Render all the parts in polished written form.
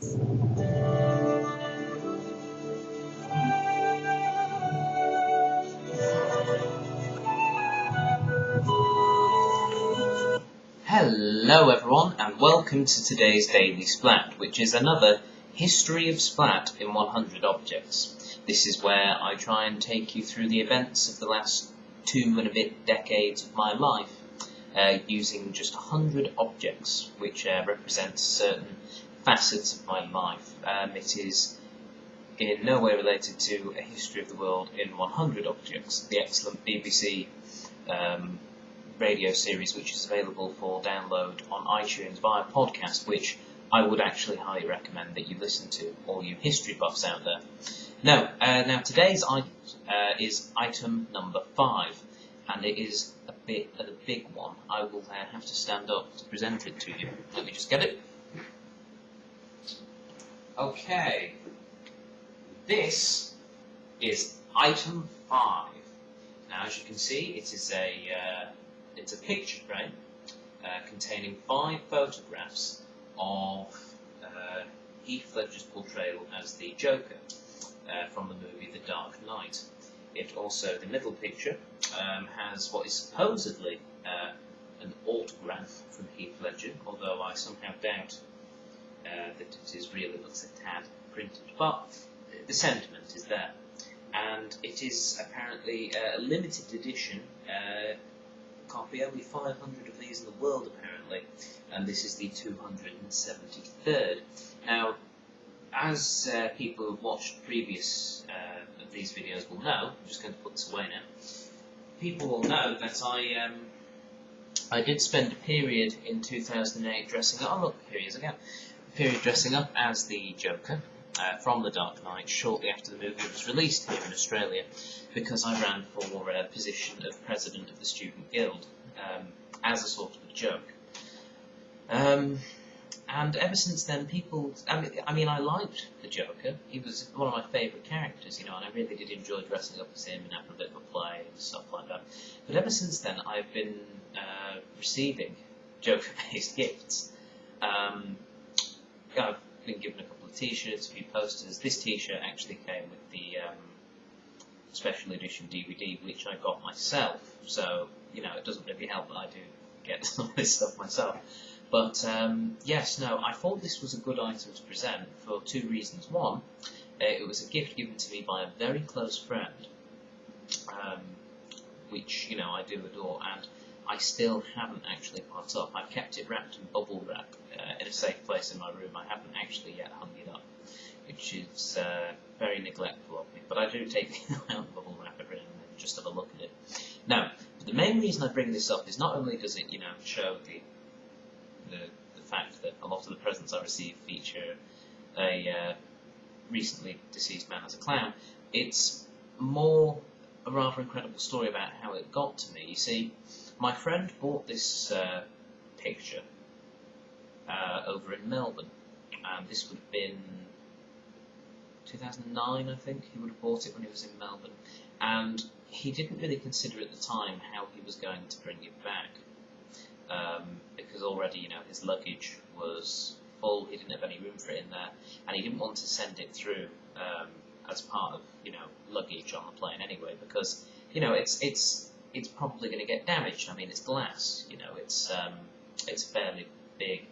Hello everyone, and welcome to today's Daily Splatt, which is another History of Splatt in 100 Objects. This is where I try and take you through the events of the last 2 and a bit decades of my life, using just 100 objects, which represent certain facets of my life. It is in no way related to A History of the World in 100 Objects, the excellent BBC radio series which is available for download on iTunes via podcast, which I would actually highly recommend that you listen to, all you history buffs out there. Now today's item is item number 5, and it is a bit of a big one. I will have to stand up to present it to you. Let me just get it. Okay, this is item 5. Now, as you can see, it is it's a picture frame containing 5 photographs of Heath Ledger's portrayal as the Joker from the movie The Dark Knight. It also, the middle picture, has what is supposedly an autograph from Heath Ledger, although I somehow doubt that it is real. It looks a tad printed, but the sentiment is there. And it is apparently a limited edition copy, only 500 of these in the world apparently, and this is the 273rd. Now, as people who have watched previous of these videos will know, I'm just going to put this away now, people will know that I did spend a period in 2008 dressing up, dressing up as the Joker from The Dark Knight shortly after the movie was released here in Australia, because I ran for a position of President of the Student Guild as a sort of a joke. And ever since then, people... I mean, I liked the Joker. He was one of my favourite characters, you know, and I really did enjoy dressing up as him and having a bit of a play and stuff like that. But ever since then, I've been receiving Joker-based gifts. I've been given a couple of T-shirts, a few posters. This T-shirt actually came with the special edition DVD, which I got myself. So, you know, it doesn't really help that I do get some of this stuff myself. But, I thought this was a good item to present for 2 reasons. One, it was a gift given to me by a very close friend, which, you know, I do adore, and I still haven't actually put up. I've kept it wrapped in bubble wrap in a safe place in my room. I haven't actually yet hung it up, which is very neglectful of me. But I do take it out and bubble wrap every now and then, just have a look at it. Now, the main reason I bring this up is not only does it, you know, show the fact that a lot of the presents I receive feature a recently deceased man as a clown, it's more a rather incredible story about how it got to me. You see, my friend bought this picture over in Melbourne, and this would have been 2009, I think. He would have bought it when he was in Melbourne, and he didn't really consider at the time how he was going to bring it back, because already, you know, his luggage was full. He didn't have any room for it in there, and he didn't want to send it through as part of, you know, luggage on the plane anyway, because, you know, it's probably going to get damaged. I mean, it's glass, you know, it's a fairly big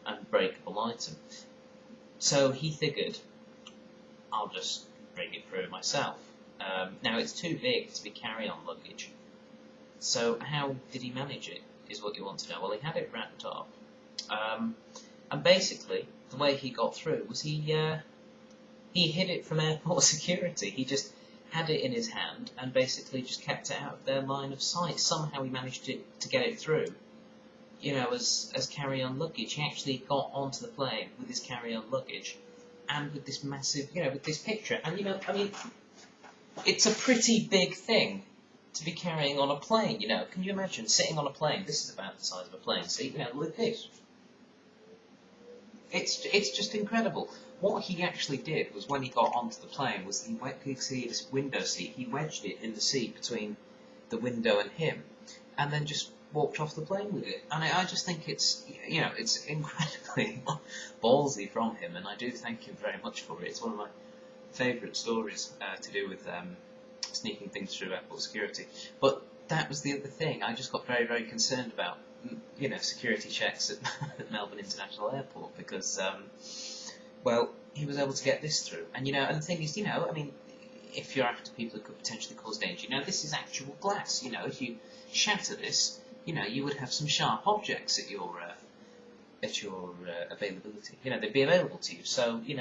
and breakable item. So he figured, I'll just bring it through myself. Now, it's too big to be carry-on luggage. So how did he manage it, is what you want to know. Well, he had it wrapped up. And basically, the way he got through was he hid it from airport security. He just had it in his hand and basically just kept it out of their line of sight. Somehow he managed to get it through, you know, as carry-on luggage. He actually got onto the plane with his carry-on luggage and with this massive, you know, with this picture. And, you know, I mean, it's a pretty big thing to be carrying on a plane, you know. Can you imagine sitting on a plane? This is about the size of a plane, so you know, look at this. It's just incredible. What he actually did was, when he got onto the plane, was he could see this window seat. He wedged it in the seat between the window and him, and then just walked off the plane with it. And I just think it's, it's incredibly ballsy from him, and I do thank him very much for it. It's one of my favourite stories to do with sneaking things through airport security. But that was the other thing. I just got very, very concerned about, security checks at Melbourne International Airport because, he was able to get this through. And, and the thing is, if you're after people who could potentially cause danger, this is actual glass. If you shatter this, you would have some sharp objects at your availability. They'd be available to you. So, it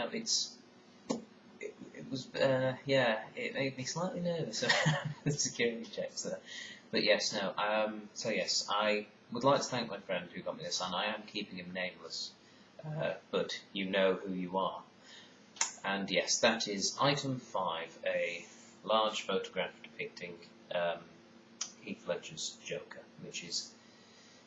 made me slightly nervous about the security checks there. But yes, no. So yes, I would like to thank my friend who got me this, and I am keeping him nameless. But you know who you are. And yes, that is item 5, a large photograph depicting Heath Ledger's Joker, which is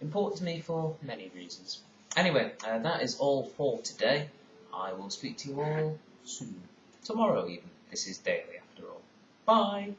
important to me for many reasons. Anyway, that is all for today. I will speak to you all soon. Tomorrow even. This is daily after all. Bye!